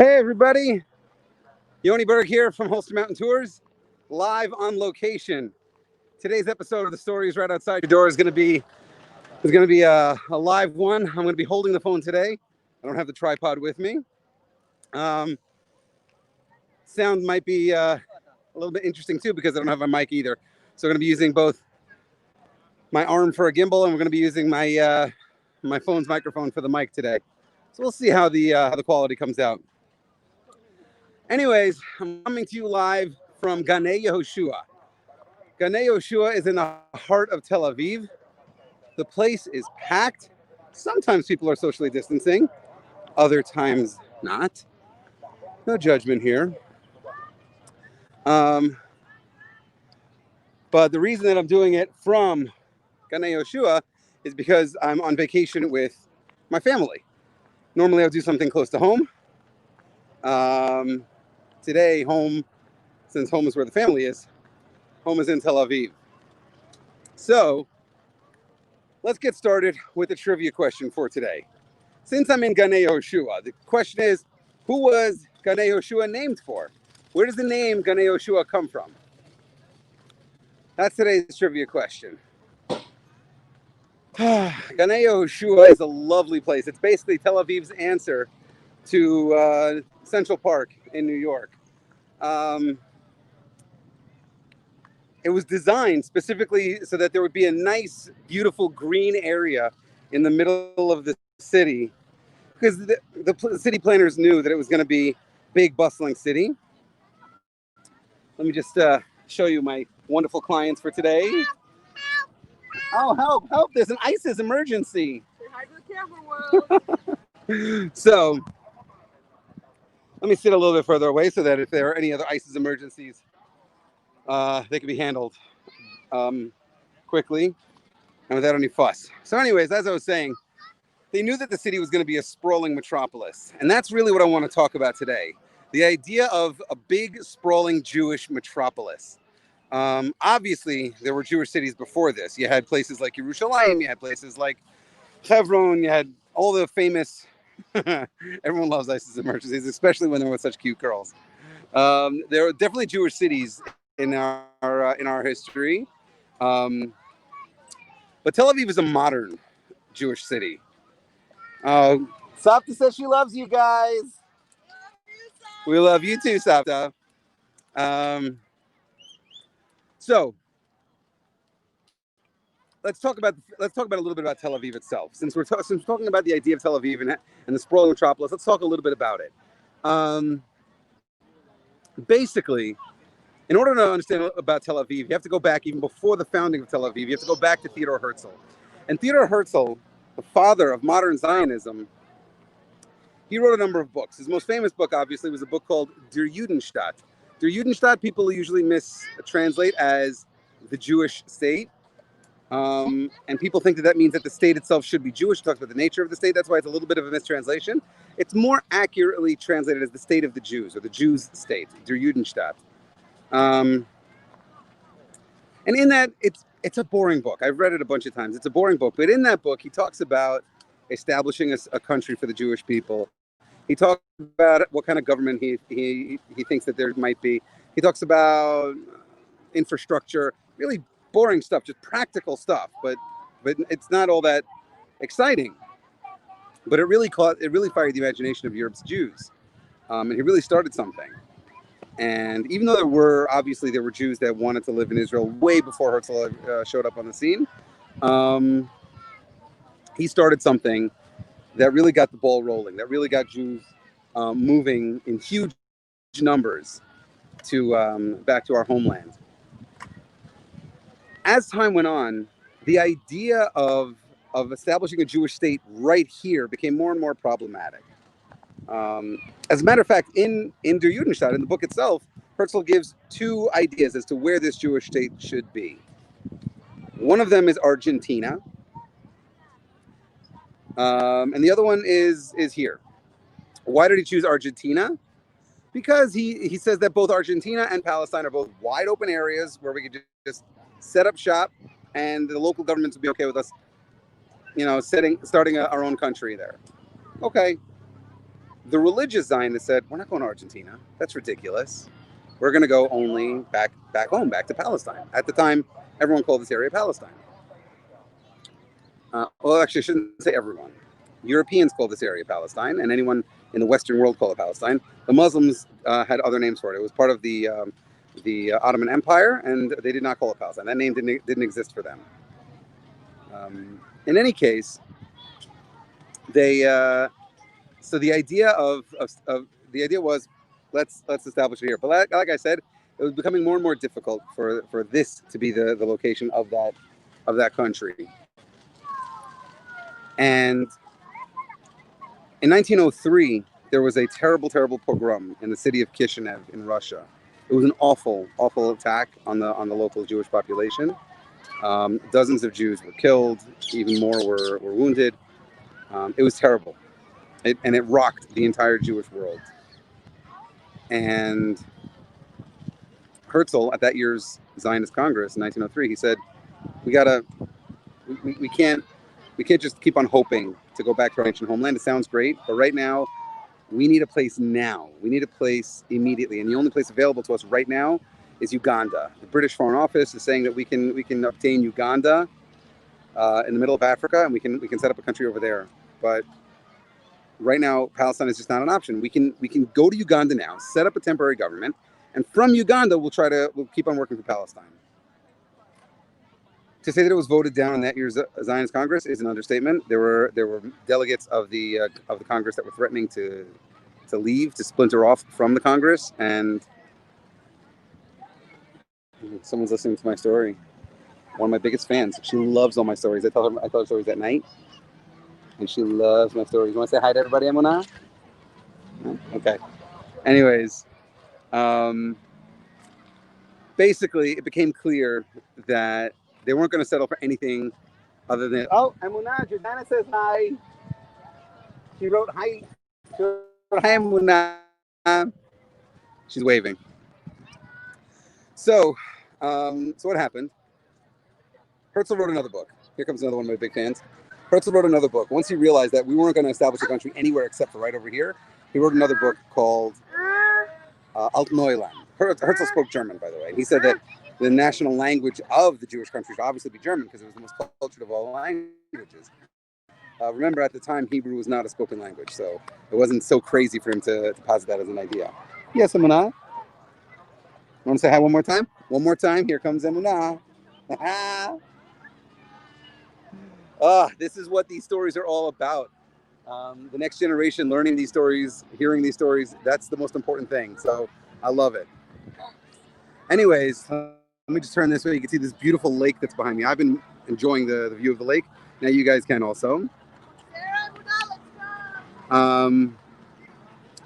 Hey everybody, Yoni here from Holster Mountain Tours, live on location. Today's episode of the story is right outside your door. Is going to be a live one. I'm going to be holding the phone today. I don't have the tripod with me. Sound might be a little bit interesting too because I don't have my mic either. So I'm going to be using both my arm for a gimbal and we're going to be using my my phone's microphone for the mic today. So we'll see how the quality comes out. Anyways, I'm coming to you live from Ganei Yehoshua. Ganei Yehoshua is in the heart of Tel Aviv. The place is packed. Sometimes people are socially distancing, other times not. No judgment here. But the reason that I'm doing it from Ganei Yehoshua is because I'm on vacation with my family. Normally I'll do something close to home. Today, since home is where the family is, home is in Tel Aviv. So let's get started with the trivia question for today. Since I'm in Ganei Yehoshua, the question is, who was Ganei Yehoshua named for? Where does the name Ganei Yehoshua come from? That's today's trivia question. Ganei Yehoshua is a lovely place. It's basically Tel Aviv's answer to Central Park in New York. It was designed specifically so that there would be a nice, beautiful green area in the middle of the city, because the city planners knew that it was going to be a big, bustling city. Let me just show you my wonderful clients for today. Oh, help! There's an ISIS emergency. Say hi to the camera world. So let me sit a little bit further away so that if there are any other ISIS emergencies, they can be handled quickly and without any fuss. So anyways, as I was saying, they knew that the city was going to be a sprawling metropolis. And that's really what I want to talk about today. The idea of a big, sprawling Jewish metropolis. Obviously, there were Jewish cities before this. You had places like Yerushalayim, you had places like Hebron, you had all the famous, everyone loves ISIS emergencies, especially when there were such cute girls. There are definitely Jewish cities in our history. But Tel Aviv is a modern Jewish city. Sapta says she loves you guys. We love you too, Sapta. So let's talk about a little bit about Tel Aviv itself. Since we're talking about the idea of Tel Aviv and the sprawling metropolis, let's talk a little bit about it. Basically, in order to understand about Tel Aviv, you have to go back even before the founding of Tel Aviv. You have to go back to Theodor Herzl. And Theodor Herzl, the father of modern Zionism, he wrote a number of books. His most famous book, obviously, was a book called Der Judenstaat. Der Judenstaat, people usually mistranslate as the Jewish state. And people think that means that the state itself should be Jewish. It talks about the nature of the state. That's why it's a little bit of a mistranslation. It's more accurately translated as the state of the Jews, or the Jews' state, Der Judenstaat. And in that, it's a boring book. I've read it a bunch of times. It's a boring book. But in that book, he talks about establishing a country for the Jewish people. He talks about what kind of government he thinks that there might be. He talks about infrastructure, really boring stuff, just practical stuff. But it's not all that exciting. But it really fired the imagination of Europe's Jews, and he really started something. And even though there were Jews that wanted to live in Israel way before Herzl showed up on the scene, he started something that really got the ball rolling, that really got Jews moving in huge numbers to back to our homeland. As time went on, the idea of establishing a Jewish state right here became more and more problematic. As a matter of fact, in Der Judenstaat, in the book itself, Herzl gives two ideas as to where this Jewish state should be. One of them is Argentina, and the other one is here. Why did he choose Argentina? Because he says that both Argentina and Palestine are both wide open areas where we could just set up shop, and the local governments would be okay with us, starting our own country there. Okay. The religious Zionists said, we're not going to Argentina. That's ridiculous. We're going to go only back home, back to Palestine. At the time, everyone called this area Palestine. Well, actually, I shouldn't say everyone. Europeans called this area Palestine, and anyone in the Western world called it Palestine. The Muslims had other names for it. It was part of the Ottoman Empire, and they did not call it Palestine. That name didn't exist for them. In any case, they so the idea the idea was let's establish it here. But like I said, it was becoming more and more difficult for this to be the location of that country. And in 1903, there was a terrible pogrom in the city of Kishinev in Russia. It was an awful attack on the local Jewish population. Dozens of Jews were killed, even more were wounded. It was terrible, and it rocked the entire Jewish world. And Herzl, at that year's Zionist Congress in 1903, he said, we can't just keep on hoping to go back to our ancient homeland. It sounds great, but right now, we need a place now. We need a place immediately, and the only place available to us right now is Uganda. The British Foreign Office is saying that we can obtain Uganda in the middle of Africa, and we can set up a country over there. But right now, Palestine is just not an option. We can go to Uganda now, set up a temporary government, and from Uganda, we'll keep on working for Palestine. To say that it was voted down in that year's Zionist Congress is an understatement. There were delegates of the Congress that were threatening to leave, to splinter off from the Congress, and someone's listening to my story. One of my biggest fans. She loves all my stories. I tell her stories at night, and she loves my stories. You want to say hi to everybody, Emunah? No? Okay. Anyways, basically, it became clear that they weren't going to settle for anything other than, oh, Emunah, Jordana says hi. She wrote hi. She wrote, hi, Emunah. She's waving. So what happened? Herzl wrote another book. Here comes another one of my big fans. Herzl wrote another book. Once he realized that we weren't going to establish a country anywhere except for right over here, he wrote another book called Altneuland. Herzl spoke German, by the way. He said that the national language of the Jewish country should obviously be German because it was the most cultured of all languages. Remember, at the time, Hebrew was not a spoken language, so it wasn't so crazy for him to posit that as an idea. Yes, Emunah. You want to say hi one more time? One more time. Here comes Emunah. This is what these stories are all about. The next generation learning these stories, hearing these stories, that's the most important thing. So I love it. Anyways, let me just turn this way. You can see this beautiful lake that's behind me. I've been enjoying the view of the lake. Now you guys can also.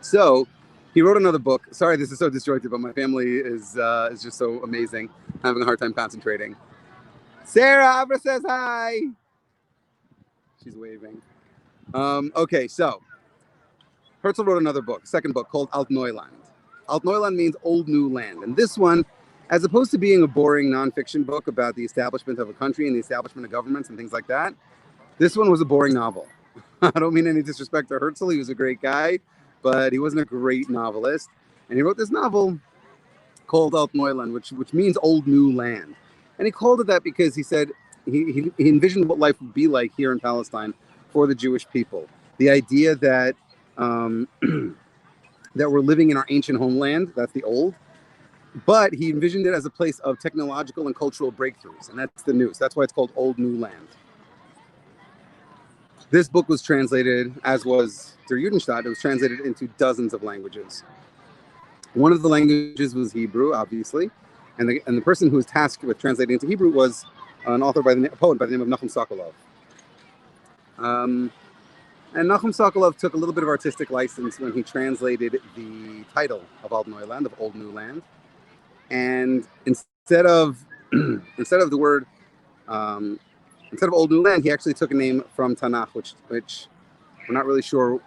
So he wrote another book. Sorry, this is so disjointed, but my family is just so amazing. I'm having a hard time concentrating. Sarah Abra says hi. She's waving. Okay, so Herzl wrote another book, second book, called Altneuland. Altneuland means old new land. And this one, as opposed to being a boring nonfiction book about the establishment of a country and the establishment of governments and things like that, this one was a boring novel. I don't mean any disrespect to Herzl. He was a great guy, but he wasn't a great novelist. And he wrote this novel called Altneuland, which means old new land. And he called it that because he said he envisioned what life would be like here in Palestine for the Jewish people. The idea that that we're living in our ancient homeland, that's the old, but he envisioned it as a place of technological and cultural breakthroughs, and that's the new. So that's why it's called Old New Land. This book was translated, as was Der Judenstaat, it was translated into dozens of languages. One of the languages was Hebrew, obviously, and the person who was tasked with translating into Hebrew was a poet by the name of Nachum Sokolov. And Nachum Sokolov took a little bit of artistic license when he translated the title of Altneuland, of Old New Land. And instead of the word, instead of Old New Land, he actually took a name from Tanakh, which we're not really sure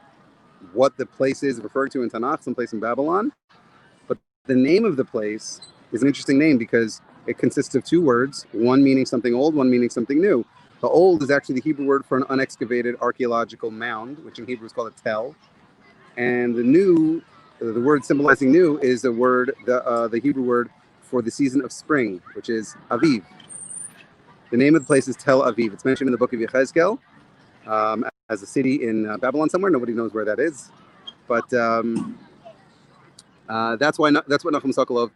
what the place is referred to in Tanakh, someplace in Babylon. But the name of the place is an interesting name because it consists of two words, one meaning something old, one meaning something new. The old is actually the Hebrew word for an unexcavated archaeological mound, which in Hebrew is called a tel. And the word symbolizing new is the Hebrew word for the season of spring, which is Aviv. The name of the place is Tel Aviv. It's mentioned in the book of Yechezkel as a city in Babylon somewhere. Nobody knows where that is, but that's what Nachum Sokolov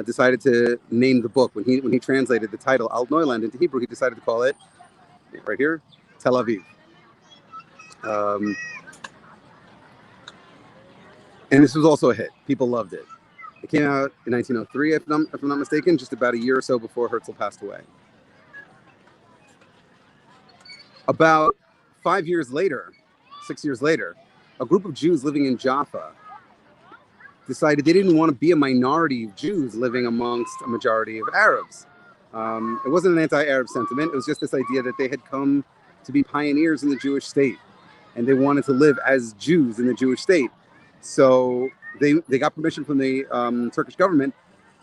decided to name the book when he translated the title Alt Neuland into Hebrew. He decided to call it right here Tel Aviv. And this was also a hit. People loved it. It came out in 1903, if I'm not mistaken, just about a year or so before Herzl passed away. About 6 years later, a group of Jews living in Jaffa decided they didn't want to be a minority of Jews living amongst a majority of Arabs. It wasn't an anti-Arab sentiment. It was just this idea that they had come to be pioneers in the Jewish state, and they wanted to live as Jews in the Jewish state. So they got permission from the Turkish government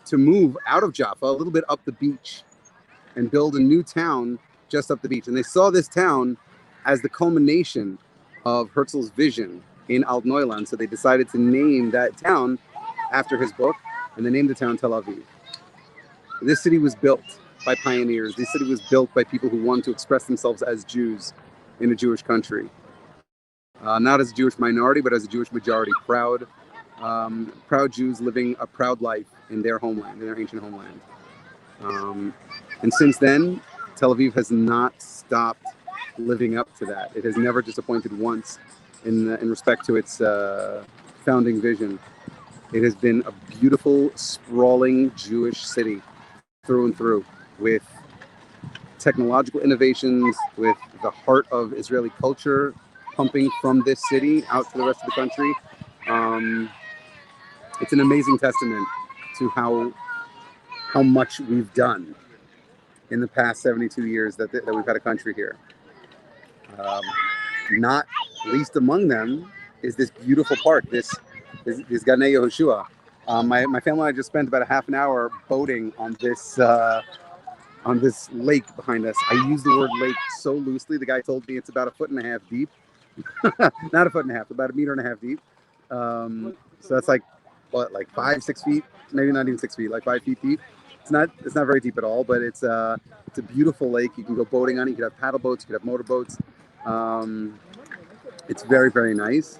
to move out of Jaffa a little bit up the beach and build a new town just up the beach. And they saw this town as the culmination of Herzl's vision in Alt Neuland. So they decided to name that town after his book, and they named the town Tel Aviv. This city was built by pioneers. This city was built by people who wanted to express themselves as Jews in a Jewish country. Not as a Jewish minority, but as a Jewish majority. Proud Jews living a proud life in their homeland, in their ancient homeland. And since then, Tel Aviv has not stopped living up to that. It has never disappointed once in respect to its founding vision. It has been a beautiful, sprawling Jewish city through and through, with technological innovations, with the heart of Israeli culture pumping from this city out to the rest of the country. It's an amazing testament to how much we've done in the past 72 years that we've had a country here. Not least among them is this beautiful park, this Ganei Yehoshua. My family and I just spent about a half an hour boating on this lake behind us. I use the word lake so loosely. The guy told me it's about 1.5 feet deep. Not 1.5 feet, about 1.5 meters deep. So that's like 5-6 feet, maybe not even 6 feet, like 5 feet deep. It's not very deep at all, but it's a beautiful lake. You can go boating on it. You can have paddle boats, you can have motorboats. It's very, very nice.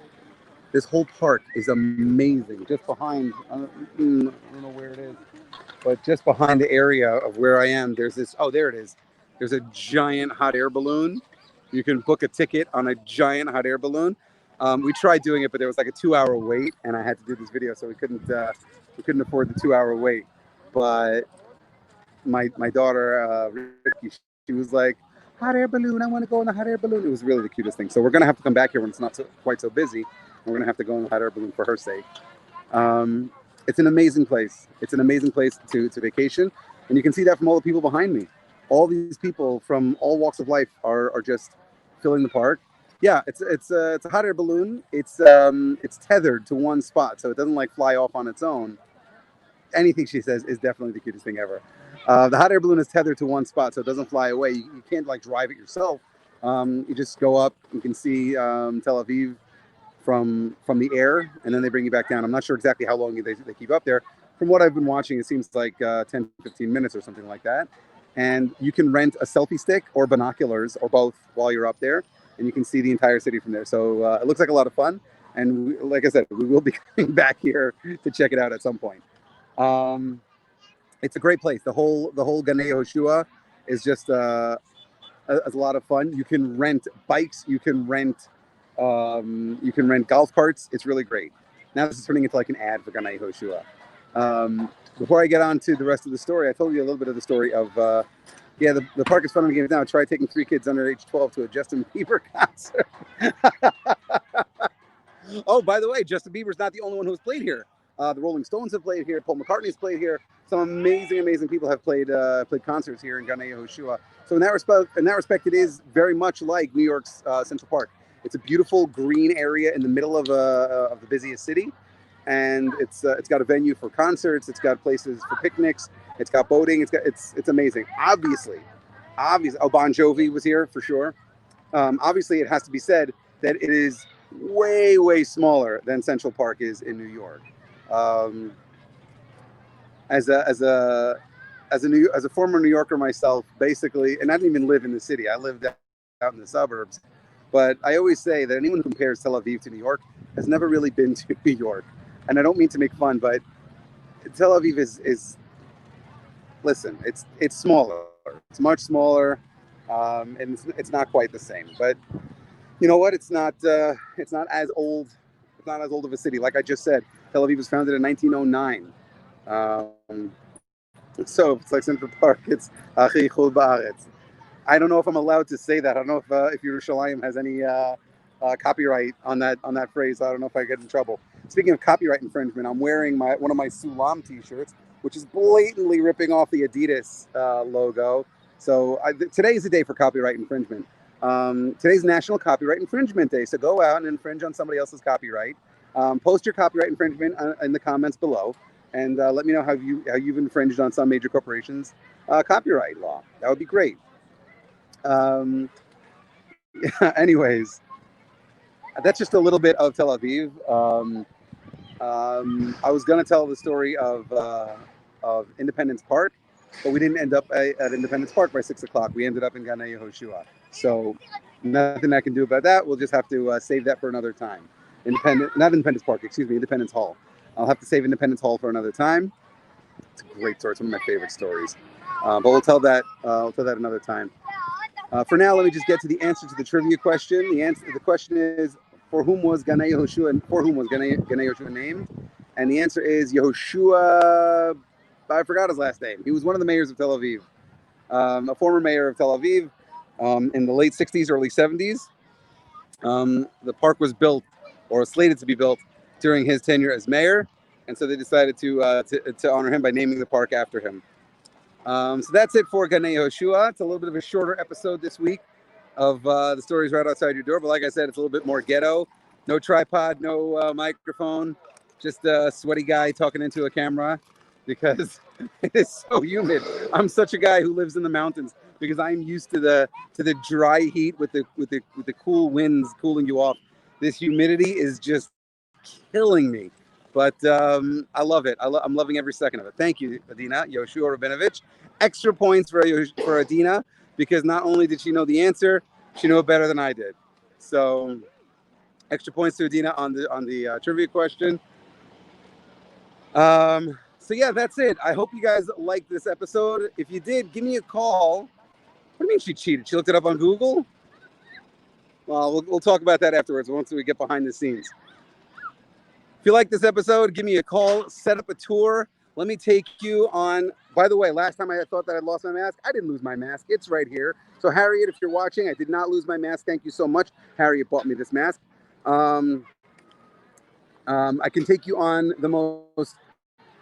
This whole park is amazing. Just behind, I don't know where it is, but just behind the area of where I am, there's this. Oh, there it is. There's a giant hot air balloon. You can book a ticket on a giant hot air balloon. We tried doing it, but there was like a 2-hour wait, and I had to do this video, so we couldn't afford the 2-hour wait. But my daughter, Ricky, she was like, hot air balloon, I want to go on the hot air balloon. It was really the cutest thing. So we're going to have to come back here when it's not quite so busy. We're going to have to go on the hot air balloon for her sake. It's an amazing place. It's an amazing place to vacation. And you can see that from all the people behind me. All these people from all walks of life are just filling the park. Yeah, it's a hot air balloon. It's tethered to one spot, so it doesn't like fly off on its own. Anything she says is definitely the cutest thing ever. The hot air balloon is tethered to one spot, so it doesn't fly away. You can't like drive it yourself. You just go up. You can see Tel Aviv from the air, and then they bring you back down. I'm not sure exactly how long they keep up there. From what I've been watching, it seems like 10, 15 minutes or something like that. And you can rent a selfie stick or binoculars or both while you're up there, and you can see the entire city from there. So it looks like a lot of fun. And like I said, we will be coming back here to check it out at some point. It's a great place. The whole Ganei Yehoshua is just a lot of fun. You can rent bikes. You can rent golf carts. It's really great. Now this is turning into like an ad for Ganei Yehoshua. Before I get on to the rest of the story, I told you a little bit of the story of the park is fun and games now. Try taking 3 kids under age 12 to a Justin Bieber concert. Oh, by the way, Justin Bieber's not the only one who's played here. The Rolling Stones have played here. Paul McCartney's played here. Some amazing people have played concerts here in Ganei Yehoshua. So in that respect, it is very much like New York's Central Park. It's a beautiful green area in the middle of the busiest city, and it's got a venue for concerts. It's got places for picnics. It's got boating. It's amazing. Obviously, Bon Jovi was here for sure. Obviously, it has to be said that it is way, way smaller than Central Park is in New York. Um, as a as a as a former New Yorker myself, basically, and I didn't even live in the city. I lived out in the suburbs. But I always say that anyone who compares Tel Aviv to New York has never really been to New York. And I don't mean to make fun, but Tel Aviv is listen, it's smaller. It's much smaller, and it's not quite the same. But you know what? It's not as old. It's not as old of a city. Like I just said, Tel Aviv was founded in 1909. So it's like Central Park. It's Achi Chul Ba'aretz. I don't know if I'm allowed to say that. I don't know if Yerushalayim has any copyright on that phrase. I don't know if I get in trouble. Speaking of copyright infringement, I'm wearing one of my Sulam T-shirts, which is blatantly ripping off the Adidas logo. So today is the day for copyright infringement. Today's National Copyright Infringement Day. So go out and infringe on somebody else's copyright. Post your copyright infringement in the comments below, and let me know how you've infringed on some major corporation's copyright law. That would be great. Anyways, that's just a little bit of Tel Aviv. I was gonna tell the story of Independence Park, but we didn't end up at Independence Park by 6 o'clock. We ended up in Ganei Yehoshua. So nothing I can do about that. We'll just have to save that for another time. Not Independence Park, excuse me, Independence Hall. I'll have to save Independence Hall for another time. It's a great story. It's one of my favorite stories. But we'll tell that another time. For now, let me just get to the answer to the trivia question. The question is, for whom was Ganei Yehoshua and for whom was Ganei Yehoshua named? And the answer is Yehoshua. I forgot his last name. He was one of the mayors of Tel Aviv, a former mayor of Tel Aviv, in the late 60s, early 70s. The park was built, or slated to be built, during his tenure as mayor, and so they decided to honor him by naming the park after him. So that's it for Ganei Yehoshua. It's a little bit of a shorter episode this week of the stories right outside your door. But like I said, it's a little bit more ghetto. No tripod, no microphone, just a sweaty guy talking into a camera because it is so humid. I'm such a guy who lives in the mountains because I'm used to the dry heat with the cool winds cooling you off. This humidity is just killing me. But I love it. I'm loving every second of it. Thank you, Adina, Yoshua Rabinovich. Extra points for Adina because not only did she know the answer, she knew it better than I did. So extra points to Adina on the trivia question. So yeah, that's it. I hope you guys liked this episode. If you did, give me a call. What do you mean she cheated? She looked it up on Google? Well, we'll talk about that afterwards once we get behind the scenes. If you like this episode, give me a call, set up a tour. Let me take you on. By the way, last time I thought that I'd lost my mask, I didn't lose my mask. It's right here. So Harriet, if you're watching, I did not lose my mask. Thank you so much. Harriet bought me this mask. I can take you on the most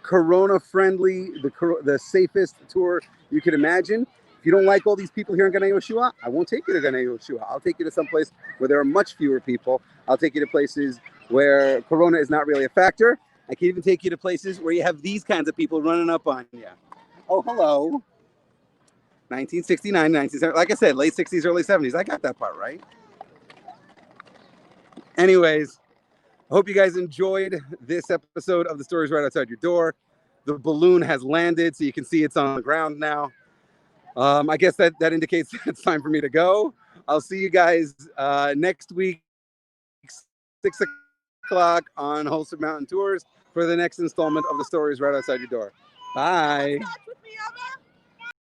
Corona-friendly, the safest tour you could imagine. If you don't like all these people here in Ganei Yehoshua, I won't take you to Ganei Yehoshua. I'll take you to some place where there are much fewer people. I'll take you to places where Corona is not really a factor. I can even take you to places where you have these kinds of people running up on you. Oh, hello. 1969, 1970. Like I said, late 60s, early 70s. I got that part right. Anyways, I hope you guys enjoyed this episode of The Stories Right Outside Your Door. The balloon has landed, so you can see it's on the ground now. I guess that indicates it's time for me to go. I'll see you guys next week, 6 o'clock on Wholesome Mountain Tours for the next installment of The Stories Right Outside Your Door. Bye.